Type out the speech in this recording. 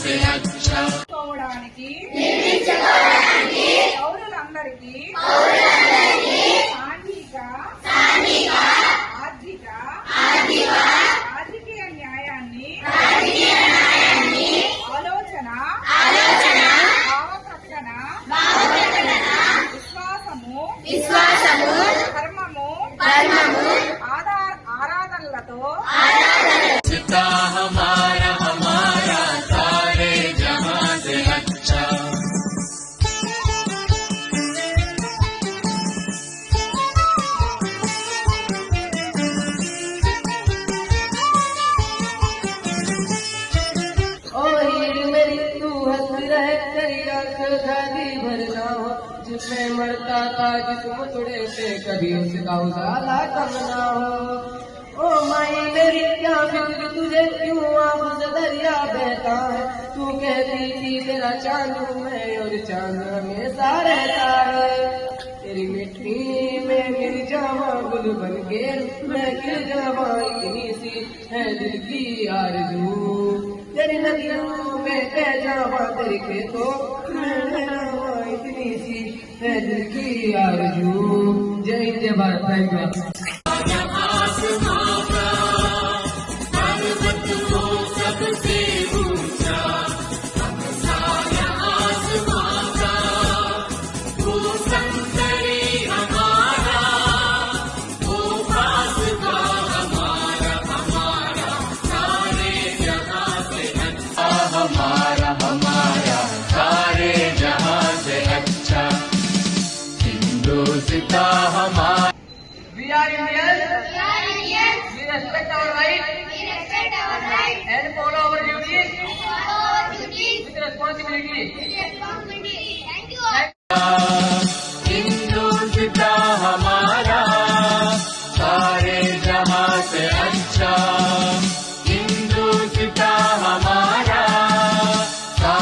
से अच्छा పౌరులందరికీ సాంఘిక ఆర్థిక రాజకీయ న్యాయాన్ని ఆలోచన భావ ప్రకటన విశ్వాసము ధర్మము ఆరాధనలతో सीता हमारा हमारा सारे जहां से अच्छा भरना हो जिसमें मरता था जिस मुतड़े पे कभी उसका उजाला कम ना हो। ओ माई मेरी क्या फिक्र तुझे क्यों आप से दरिया बहता है। तू कहती थी तेरा चांद मैं और चांद हमेशा रहता है। तेरी मिट्टी में गिर जावा गुल बन के मैं गिर जावा इतनी सी है दिल की आरज़ू। तेरी नदियों में बह जावा तेरे खेतों में जावा इतनी सी है दिल की आरज़ू। जय हिंद जय भारत। Thank you. हमारा हमारा सारे जहां से अच्छा हिंदुस्ता हमारा We are Indians. We respect our rights and follow our duties with responsibility. Thank you. हिंदुस्ता हमारा सारे जहां से अच्छा।